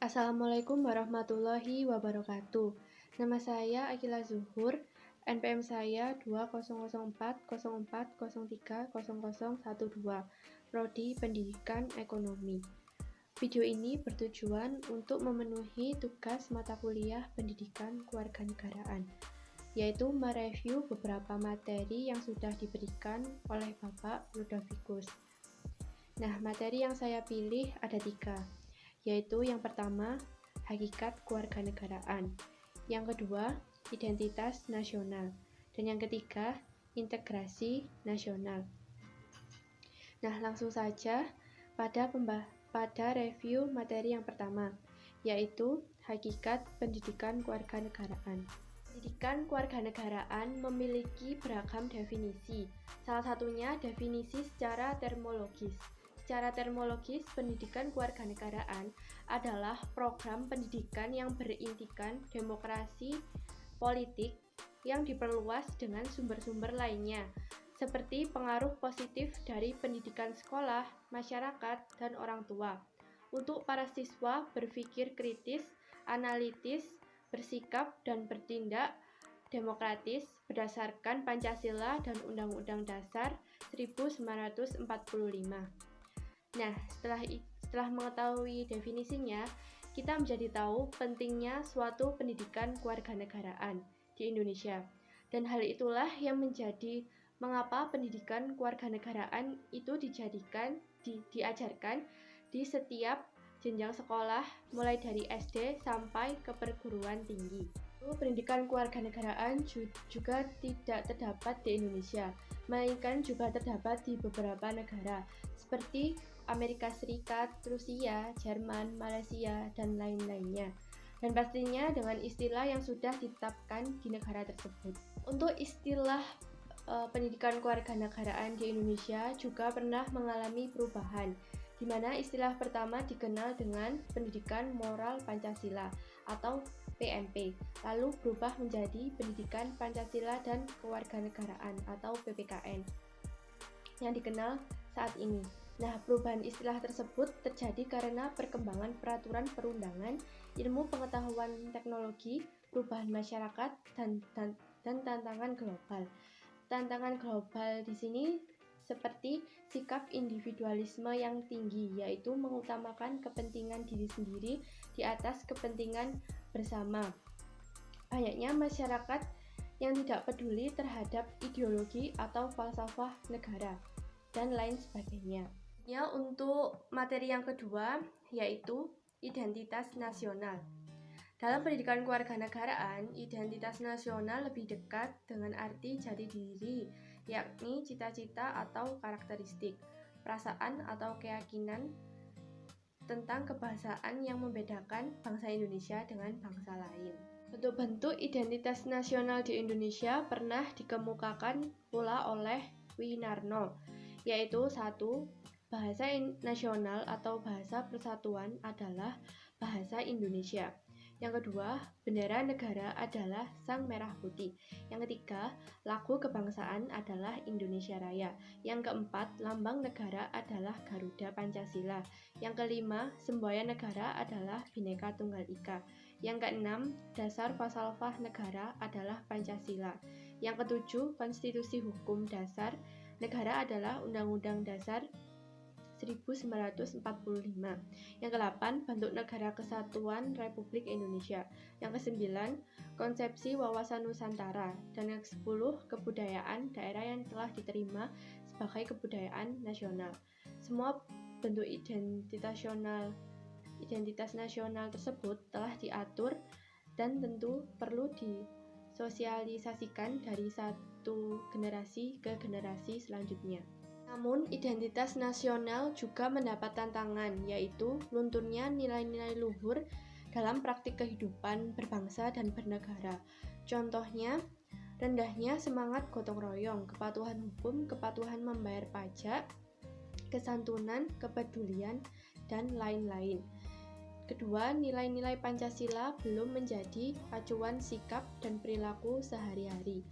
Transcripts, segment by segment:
Assalamualaikum warahmatullahi wabarakatuh. Nama saya Akila Zuhur, NPM saya 200404030012, Prodi Pendidikan Ekonomi. Video ini bertujuan untuk memenuhi tugas mata kuliah Pendidikan Kewarganegaraan, yaitu mereview beberapa materi yang sudah diberikan oleh Bapak Ludovicus. Nah, materi yang saya pilih ada 3, yaitu yang pertama, hakikat kewarganegaraan, yang kedua, identitas nasional, dan yang ketiga, integrasi nasional. Nah, langsung saja pada review materi yang pertama, yaitu hakikat pendidikan kewarganegaraan. Pendidikan kewarganegaraan memiliki beragam definisi, salah satunya definisi secara termologis. Secara termologis, pendidikan kewarganegaraan adalah program pendidikan yang berintikan demokrasi politik yang diperluas dengan sumber-sumber lainnya, seperti pengaruh positif dari pendidikan sekolah, masyarakat, dan orang tua, untuk para siswa berpikir kritis, analitis, bersikap, dan bertindak demokratis berdasarkan Pancasila dan Undang-Undang Dasar 1945. Nah, setelah mengetahui definisinya, kita menjadi tahu pentingnya suatu pendidikan kewarganegaraan di Indonesia. Dan hal itulah yang menjadi mengapa pendidikan kewarganegaraan itu diajarkan di setiap jenjang sekolah, mulai dari SD sampai ke perguruan tinggi. Pendidikan kewarganegaraan juga tidak terdapat di Indonesia, melainkan juga terdapat di beberapa negara, seperti Amerika Serikat, Rusia, Jerman, Malaysia, dan lain-lainnya. Dan pastinya dengan istilah yang sudah ditetapkan di negara tersebut. Untuk istilah pendidikan kewarganegaraan di Indonesia juga pernah mengalami perubahan, di mana istilah pertama dikenal dengan Pendidikan Moral Pancasila atau PMP, lalu berubah menjadi Pendidikan Pancasila dan Kewarganegaraan atau PPKN yang dikenal saat ini. Nah, perubahan istilah tersebut terjadi karena perkembangan peraturan perundangan, ilmu pengetahuan teknologi, perubahan masyarakat, dan tantangan global. Tantangan global di sini seperti sikap individualisme yang tinggi, yaitu mengutamakan kepentingan diri sendiri di atas kepentingan bersama. Banyaknya masyarakat yang tidak peduli terhadap ideologi atau falsafah negara, dan lain sebagainya. Untuk materi yang kedua, yaitu identitas nasional. Dalam pendidikan kewarganegaraan, identitas nasional lebih dekat dengan arti jati diri, yakni cita-cita atau karakteristik, perasaan atau keyakinan tentang kebahasaan yang membedakan bangsa Indonesia dengan bangsa lain. Bentuk-bentuk identitas nasional di Indonesia pernah dikemukakan pula oleh Winarno, yaitu 1. Bahasa nasional atau bahasa persatuan adalah bahasa Indonesia. Yang kedua, bendera negara adalah sang merah putih. Yang ketiga, lagu kebangsaan adalah Indonesia Raya. Yang keempat, lambang negara adalah Garuda Pancasila. Yang kelima, semboyan negara adalah Bhinneka Tunggal Ika. Yang keenam, dasar falsafah negara adalah Pancasila. Yang ketujuh, konstitusi hukum dasar negara adalah Undang-Undang Dasar 1945. Yang ke-8, bentuk negara kesatuan Republik Indonesia. Yang ke-9, konsepsi wawasan Nusantara. Dan yang ke-10, kebudayaan daerah yang telah diterima sebagai kebudayaan nasional. Semua bentuk identitas nasional tersebut telah diatur dan tentu perlu disosialisasikan dari satu generasi ke generasi selanjutnya. Namun, identitas nasional juga mendapat tantangan, yaitu lunturnya nilai-nilai luhur dalam praktik kehidupan berbangsa dan bernegara. Contohnya, rendahnya semangat gotong royong, kepatuhan hukum, kepatuhan membayar pajak, kesantunan, kepedulian, dan lain-lain. Kedua, nilai-nilai Pancasila belum menjadi acuan sikap dan perilaku sehari-hari,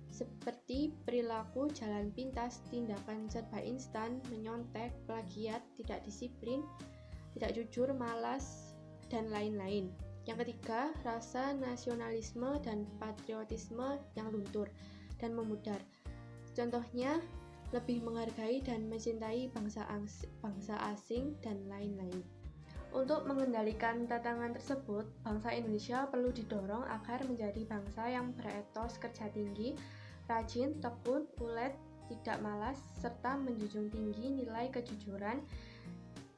seperti perilaku jalan pintas, tindakan serba instan, menyontek, plagiat, tidak disiplin, tidak jujur, malas, dan lain-lain. Yang ketiga, rasa nasionalisme dan patriotisme yang luntur dan memudar. Contohnya, lebih menghargai dan mencintai bangsa asing dan lain-lain. Untuk mengendalikan tantangan tersebut, bangsa Indonesia perlu didorong agar menjadi bangsa yang beretos kerja tinggi, rajin, tekun, ulet, tidak malas, serta menjunjung tinggi nilai kejujuran,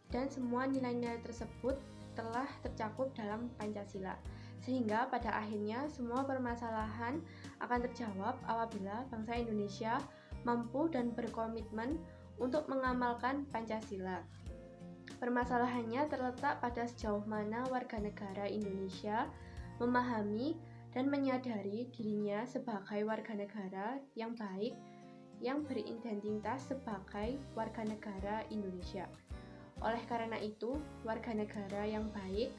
dan semua nilai-nilai tersebut telah tercakup dalam Pancasila, sehingga pada akhirnya semua permasalahan akan terjawab apabila bangsa Indonesia mampu dan berkomitmen untuk mengamalkan Pancasila. Permasalahannya terletak pada sejauh mana warga negara Indonesia memahami dan menyadari dirinya sebagai warga negara yang baik yang beridentitas sebagai warga negara Indonesia. Oleh karena itu, warga negara yang baik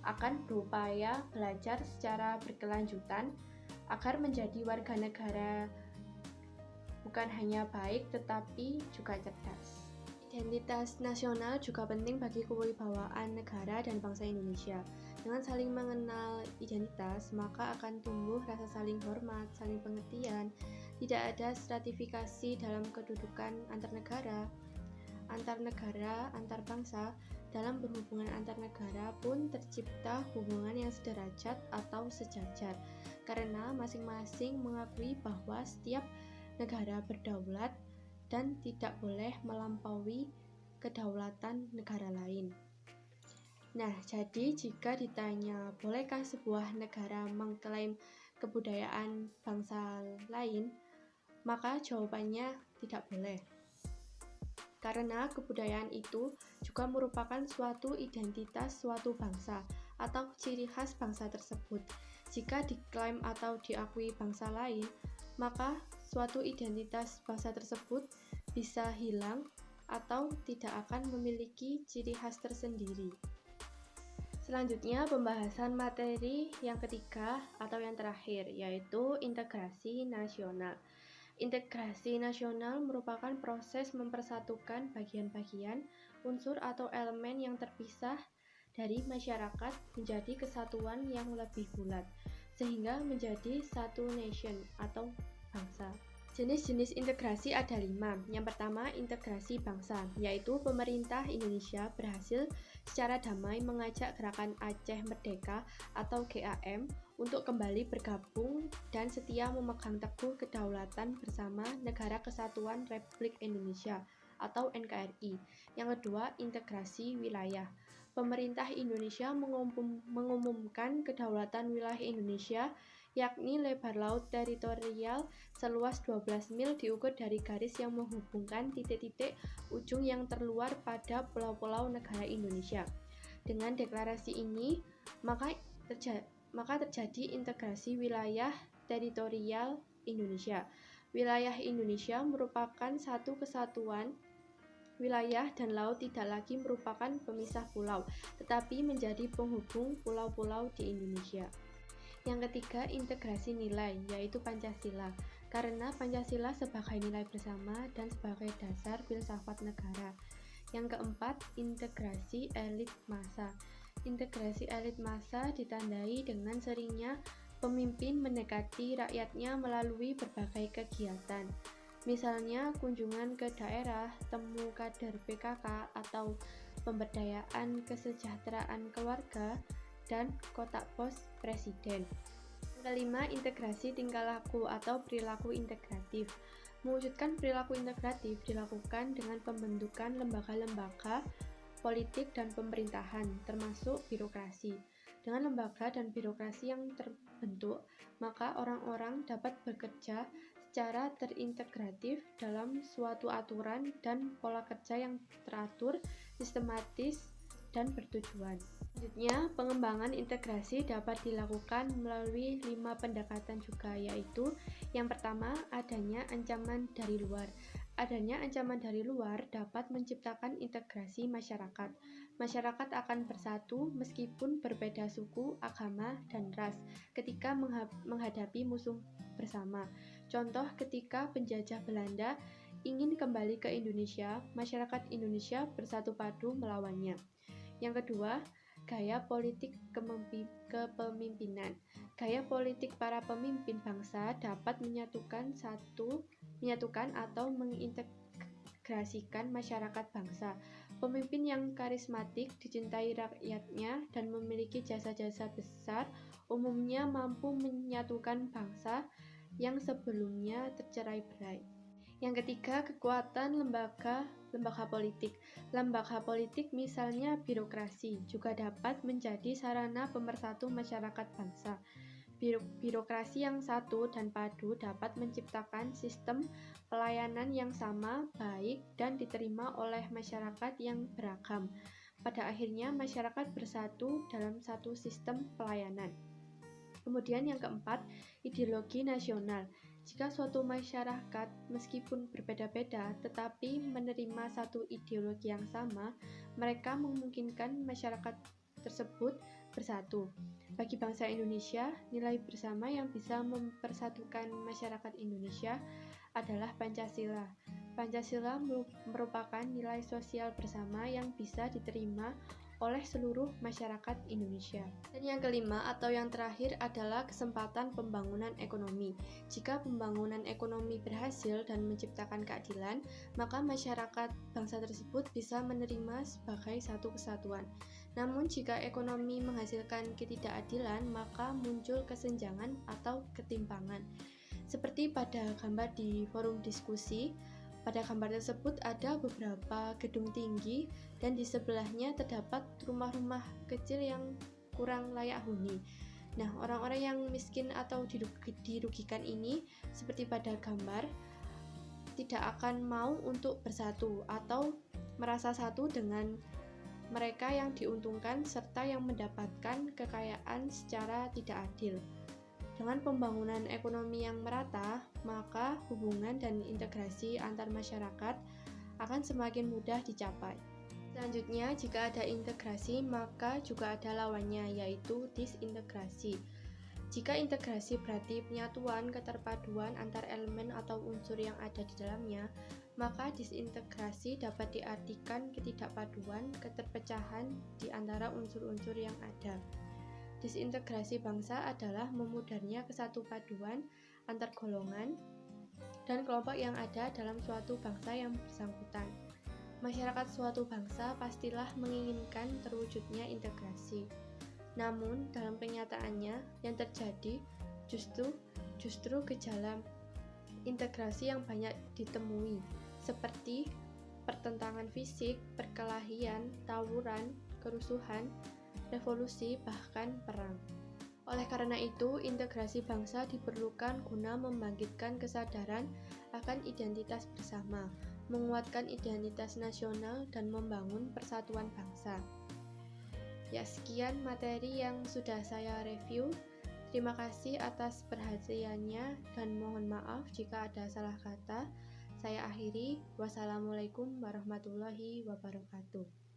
akan berupaya belajar secara berkelanjutan agar menjadi warga negara bukan hanya baik tetapi juga cerdas. Identitas nasional juga penting bagi kewibawaan negara dan bangsa Indonesia. Dengan saling mengenal identitas, maka akan tumbuh rasa saling hormat, saling pengertian, tidak ada stratifikasi dalam kedudukan antar negara, antar bangsa. Dalam berhubungan antar negara pun tercipta hubungan yang sederajat atau sejajar, karena masing-masing mengakui bahwa setiap negara berdaulat dan tidak boleh melampaui kedaulatan negara lain. Nah, jadi jika ditanya bolehkah sebuah negara mengklaim kebudayaan bangsa lain, maka jawabannya tidak boleh. Karena kebudayaan itu juga merupakan suatu identitas suatu bangsa atau ciri khas bangsa tersebut. Jika diklaim atau diakui bangsa lain, maka suatu identitas bangsa tersebut bisa hilang atau tidak akan memiliki ciri khas tersendiri. Selanjutnya, pembahasan materi yang ketiga atau yang terakhir, yaitu integrasi nasional. Integrasi nasional merupakan proses mempersatukan bagian-bagian, unsur atau elemen yang terpisah dari masyarakat menjadi kesatuan yang lebih bulat, sehingga menjadi satu nation atau bangsa. Jenis-jenis integrasi ada 5. Yang pertama, integrasi bangsa, yaitu pemerintah Indonesia berhasil secara damai mengajak Gerakan Aceh Merdeka atau GAM untuk kembali bergabung dan setia memegang teguh kedaulatan bersama Negara Kesatuan Republik Indonesia atau NKRI. Yang kedua, integrasi wilayah. Pemerintah Indonesia mengumumkan kedaulatan wilayah Indonesia, yakni lebar laut teritorial seluas 12 mil diukur dari garis yang menghubungkan titik-titik ujung yang terluar pada pulau-pulau negara Indonesia. Dengan deklarasi ini, maka terjadi integrasi wilayah teritorial Indonesia. Wilayah Indonesia merupakan satu kesatuan wilayah dan laut tidak lagi merupakan pemisah pulau, tetapi menjadi penghubung pulau-pulau di Indonesia. Yang ketiga, integrasi nilai, yaitu Pancasila. Karena Pancasila sebagai nilai bersama dan sebagai dasar filsafat negara. Yang keempat, integrasi elit massa. Integrasi elit massa ditandai dengan seringnya pemimpin mendekati rakyatnya melalui berbagai kegiatan. Misalnya kunjungan ke daerah, temu kader PKK, atau pemberdayaan kesejahteraan keluarga, dan kotak pos presiden. Yang kelima, integrasi tingkah laku atau perilaku integratif. Mewujudkan perilaku integratif dilakukan dengan pembentukan lembaga-lembaga politik dan pemerintahan, termasuk birokrasi. Dengan lembaga dan birokrasi yang terbentuk, maka orang-orang dapat bekerja secara terintegratif dalam suatu aturan dan pola kerja yang teratur, sistematis, dan bertujuan. Selanjutnya, pengembangan integrasi dapat dilakukan melalui 5 pendekatan juga, yaitu yang pertama, adanya ancaman dari luar. Adanya ancaman dari luar dapat menciptakan integrasi masyarakat. Masyarakat akan bersatu meskipun berbeda suku, agama, dan ras ketika menghadapi musuh bersama. Contoh, ketika penjajah Belanda ingin kembali ke Indonesia, masyarakat Indonesia bersatu padu melawannya. Yang kedua, gaya politik kepemimpinan. Gaya politik para pemimpin bangsa dapat menyatukan atau mengintegrasikan masyarakat bangsa. Pemimpin yang karismatik, dicintai rakyatnya, dan memiliki jasa-jasa besar umumnya mampu menyatukan bangsa yang sebelumnya tercerai-berai. Yang ketiga, kekuatan lembaga politik. Lembaga politik misalnya birokrasi juga dapat menjadi sarana pemersatu masyarakat bangsa. Birokrasi yang satu dan padu dapat menciptakan sistem pelayanan yang sama, baik, dan diterima oleh masyarakat yang beragam. Pada akhirnya, masyarakat bersatu dalam satu sistem pelayanan. Kemudian yang keempat, ideologi nasional. Jika suatu masyarakat meskipun berbeda-beda tetapi menerima satu ideologi yang sama, mereka memungkinkan masyarakat tersebut bersatu. Bagi bangsa Indonesia, nilai bersama yang bisa mempersatukan masyarakat Indonesia adalah Pancasila. Pancasila merupakan nilai sosial bersama yang bisa diterima oleh seluruh masyarakat Indonesia. Dan yang kelima atau yang terakhir adalah kesempatan pembangunan ekonomi. Jika pembangunan ekonomi berhasil dan menciptakan keadilan, maka masyarakat bangsa tersebut bisa menerima sebagai satu kesatuan. Namun jika ekonomi menghasilkan ketidakadilan, maka muncul kesenjangan atau ketimpangan. Seperti pada gambar di forum diskusi, pada gambar tersebut ada beberapa gedung tinggi dan di sebelahnya terdapat rumah-rumah kecil yang kurang layak huni. Nah, orang-orang yang miskin atau dirugikan ini, seperti pada gambar, tidak akan mau untuk bersatu atau merasa satu dengan mereka yang diuntungkan serta yang mendapatkan kekayaan secara tidak adil. Dengan pembangunan ekonomi yang merata, maka hubungan dan integrasi antar masyarakat akan semakin mudah dicapai. Selanjutnya, jika ada integrasi, maka juga ada lawannya, yaitu disintegrasi. Jika integrasi berarti penyatuan, keterpaduan antar elemen atau unsur yang ada di dalamnya, maka disintegrasi dapat diartikan ketidakpaduan, keterpecahan di antara unsur-unsur yang ada. Disintegrasi bangsa adalah memudarnya kesatupaduan antar golongan dan kelompok yang ada dalam suatu bangsa yang bersangkutan. Masyarakat suatu bangsa pastilah menginginkan terwujudnya integrasi. Namun, dalam kenyataannya yang terjadi justru gejala integrasi yang banyak ditemui, seperti pertentangan fisik, perkelahian, tawuran, kerusuhan, revolusi, bahkan perang. Oleh karena itu, integrasi bangsa diperlukan guna membangkitkan kesadaran akan identitas bersama, menguatkan identitas nasional, dan membangun persatuan bangsa. Ya, sekian materi yang sudah saya review. Terima kasih atas perhatiannya dan mohon maaf jika ada salah kata. Saya akhiri. Wassalamualaikum warahmatullahi wabarakatuh.